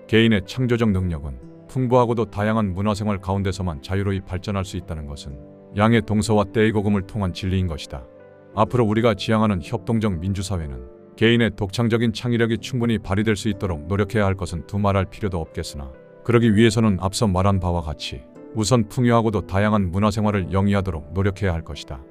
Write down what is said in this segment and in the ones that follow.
개인의 창조적 능력은 풍부하고도 다양한 문화생활 가운데서만 자유로이 발전할 수 있다는 것은 양의 동서와 때의 고금을 통한 진리인 것이다. 앞으로 우리가 지향하는 협동적 민주사회는 개인의 독창적인 창의력이 충분히 발휘될 수 있도록 노력해야 할 것은 두말할 필요도 없겠으나, 그러기 위해서는 앞서 말한 바와 같이 우선 풍요하고도 다양한 문화생활을 영위하도록 노력해야 할 것이다.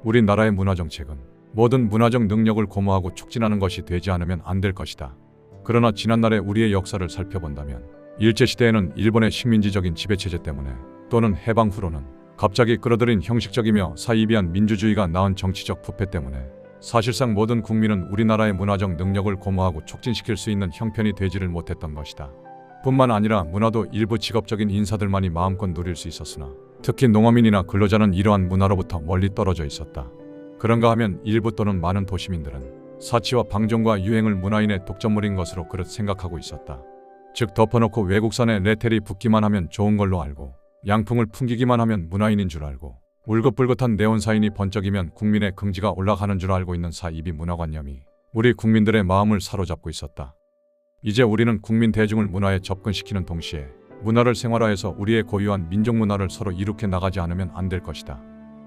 우리나라의 문화정책은 모든 문화적 능력을 고무하고 촉진하는 것이 되지 않으면 안 될 것이다. 그러나 지난날의 우리의 역사를 살펴본다면 일제시대에는 일본의 식민지적인 지배체제 때문에 또는 해방 후로는 갑자기 끌어들인 형식적이며 사이비한 민주주의가 낳은 정치적 부패 때문에 사실상 모든 국민은 우리나라의 문화적 능력을 고무하고 촉진시킬 수 있는 형편이 되지를 못했던 것이다. 뿐만 아니라 문화도 일부 직업적인 인사들만이 마음껏 누릴 수 있었으나 특히 농어민이나 근로자는 이러한 문화로부터 멀리 떨어져 있었다. 그런가 하면 일부 또는 많은 도시민들은 사치와 방종과 유행을 문화인의 독점물인 것으로 그릇 생각하고 있었다. 즉 덮어놓고 외국산에 레텔이 붙기만 하면 좋은 걸로 알고 양풍을 풍기기만 하면 문화인인 줄 알고 울긋불긋한 네온사인이 번쩍이면 국민의 긍지가 올라가는 줄 알고 있는 사이비 문화관념이 우리 국민들의 마음을 사로잡고 있었다. 이제 우리는 국민 대중을 문화에 접근시키는 동시에 문화를 생활화해서 우리의 고유한 민족문화를 서로 이룩해 나가지 않으면 안 될 것이다.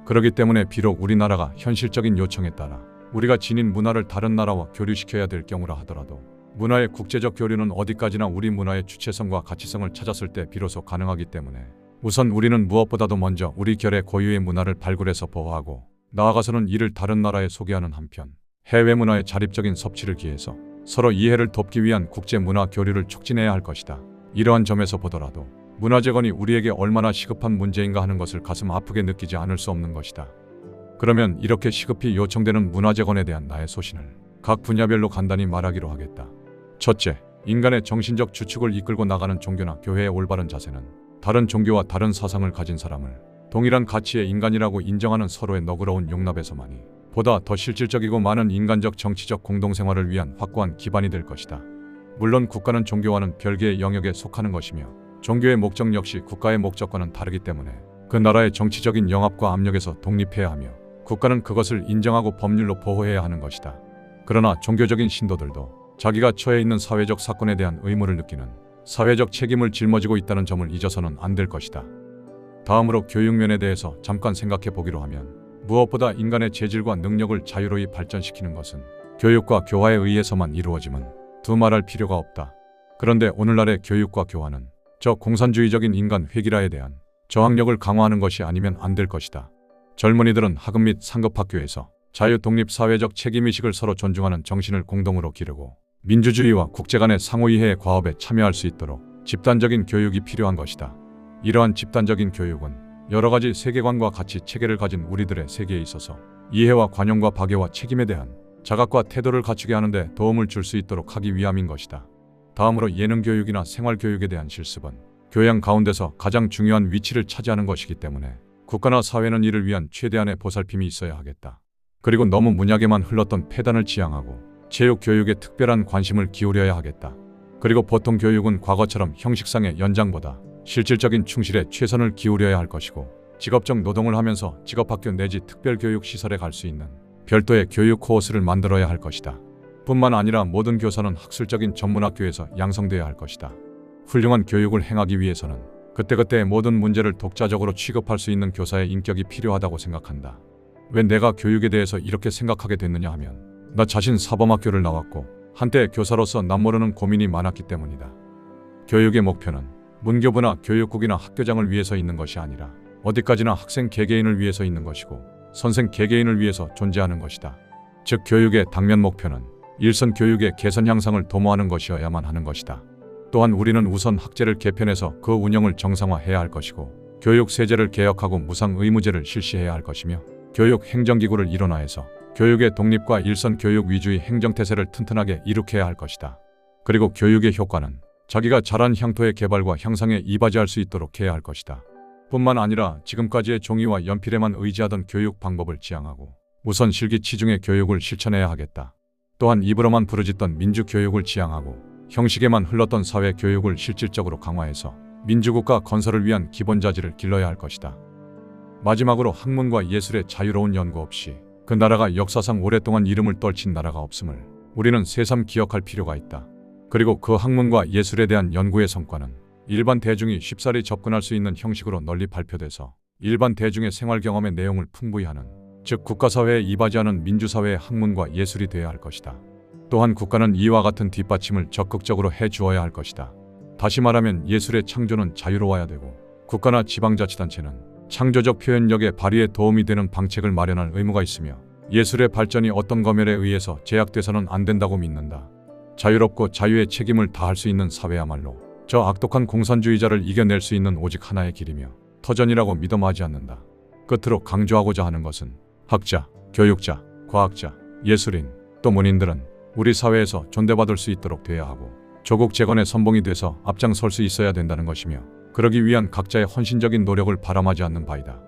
그렇기 때문에 비록 우리나라가 현실적인 요청에 따라 우리가 지닌 문화를 다른 나라와 교류시켜야 될 경우라 하더라도 문화의 국제적 교류는 어디까지나 우리 문화의 주체성과 가치성을 찾았을 때 비로소 가능하기 때문에 우선 우리는 무엇보다도 먼저 우리 결의 고유의 문화를 발굴해서 보호하고 나아가서는 이를 다른 나라에 소개하는 한편 해외 문화의 자립적인 섭취를 기해서 서로 이해를 돕기 위한 국제 문화 교류를 촉진해야 할 것이다. 이러한 점에서 보더라도 문화재건이 우리에게 얼마나 시급한 문제인가 하는 것을 가슴 아프게 느끼지 않을 수 없는 것이다. 그러면 이렇게 시급히 요청되는 문화재건에 대한 나의 소신을 각 분야별로 간단히 말하기로 하겠다. 첫째, 인간의 정신적 주축을 이끌고 나가는 종교나 교회의 올바른 자세는 다른 종교와 다른 사상을 가진 사람을 동일한 가치의 인간이라고 인정하는 서로의 너그러운 용납에서만이 보다 더 실질적이고 많은 인간적 정치적 공동생활을 위한 확고한 기반이 될 것이다. 물론 국가는 종교와는 별개의 영역에 속하는 것이며 종교의 목적 역시 국가의 목적과는 다르기 때문에 그 나라의 정치적인 영합과 압력에서 독립해야 하며 국가는 그것을 인정하고 법률로 보호해야 하는 것이다. 그러나 종교적인 신도들도 자기가 처해 있는 사회적 사건에 대한 의무를 느끼는 사회적 책임을 짊어지고 있다는 점을 잊어서는 안 될 것이다. 다음으로 교육면에 대해서 잠깐 생각해 보기로 하면 무엇보다 인간의 재질과 능력을 자유로이 발전시키는 것은 교육과 교화에 의해서만 이루어짐은 두말할 필요가 없다. 그런데 오늘날의 교육과 교화는 저 공산주의적인 인간 회기라에 대한 저항력을 강화하는 것이 아니면 안 될 것이다. 젊은이들은 학업 및 상급학교에서 자유 독립 사회적 책임의식을 서로 존중하는 정신을 공동으로 기르고 민주주의와 국제 간의 상호이해의 과업에 참여할 수 있도록 집단적인 교육이 필요한 것이다. 이러한 집단적인 교육은 여러 가지 세계관과 가치 체계를 가진 우리들의 세계에 있어서 이해와 관용과 박애와 책임에 대한 자각과 태도를 갖추게 하는데 도움을 줄 수 있도록 하기 위함인 것이다. 다음으로 예능교육이나 생활교육에 대한 실습은 교양 가운데서 가장 중요한 위치를 차지하는 것이기 때문에 국가나 사회는 이를 위한 최대한의 보살핌이 있어야 하겠다. 그리고 너무 문약에만 흘렀던 폐단을 지양하고 체육교육에 특별한 관심을 기울여야 하겠다. 그리고 보통 교육은 과거처럼 형식상의 연장보다 실질적인 충실에 최선을 기울여야 할 것이고 직업적 노동을 하면서 직업학교 내지 특별교육시설에 갈 수 있는 별도의 교육 코어스를 만들어야 할 것이다. 뿐만 아니라 모든 교사는 학술적인 전문학교에서 양성되어야 할 것이다. 훌륭한 교육을 행하기 위해서는 그때그때의 모든 문제를 독자적으로 취급할 수 있는 교사의 인격이 필요하다고 생각한다. 왜 내가 교육에 대해서 이렇게 생각하게 됐느냐 하면 나 자신 사범학교를 나왔고 한때 교사로서 남모르는 고민이 많았기 때문이다. 교육의 목표는 문교부나 교육국이나 학교장을 위해서 있는 것이 아니라 어디까지나 학생 개개인을 위해서 있는 것이고 선생 개개인을 위해서 존재하는 것이다. 즉 교육의 당면 목표는 일선 교육의 개선 향상을 도모하는 것이어야만 하는 것이다. 또한 우리는 우선 학제를 개편해서 그 운영을 정상화해야 할 것이고 교육 세제를 개혁하고 무상 의무제를 실시해야 할 것이며 교육 행정기구를 일원화해서 교육의 독립과 일선 교육 위주의 행정태세를 튼튼하게 이룩해야 할 것이다. 그리고 교육의 효과는 자기가 자란 향토의 개발과 향상에 이바지할 수 있도록 해야 할 것이다. 뿐만 아니라 지금까지의 종이와 연필에만 의지하던 교육 방법을 지향하고 우선 실기치중의 교육을 실천해야 하겠다. 또한 입으로만 부르짖던 민주교육을 지향하고 형식에만 흘렀던 사회교육을 실질적으로 강화해서 민주국가 건설을 위한 기본자질을 길러야 할 것이다. 마지막으로 학문과 예술의 자유로운 연구 없이 그 나라가 역사상 오랫동안 이름을 떨친 나라가 없음을 우리는 새삼 기억할 필요가 있다. 그리고 그 학문과 예술에 대한 연구의 성과는 일반 대중이 쉽사리 접근할 수 있는 형식으로 널리 발표돼서 일반 대중의 생활 경험의 내용을 풍부히 하는, 즉 국가사회에 이바지하는 민주사회의 학문과 예술이 되어야 할 것이다. 또한 국가는 이와 같은 뒷받침을 적극적으로 해 주어야 할 것이다. 다시 말하면 예술의 창조는 자유로워야 되고 국가나 지방자치단체는 창조적 표현력의 발휘에 도움이 되는 방책을 마련할 의무가 있으며 예술의 발전이 어떤 검열에 의해서 제약돼서는 안 된다고 믿는다. 자유롭고 자유의 책임을 다할 수 있는 사회야말로 저 악독한 공산주의자를 이겨낼 수 있는 오직 하나의 길이며 터전이라고 믿어마지 않는다. 끝으로 강조하고자 하는 것은 학자, 교육자, 과학자, 예술인, 또 문인들은 우리 사회에서 존대받을 수 있도록 돼야 하고 조국 재건의 선봉이 돼서 앞장설 수 있어야 된다는 것이며 그러기 위한 각자의 헌신적인 노력을 바람하지 않는 바이다.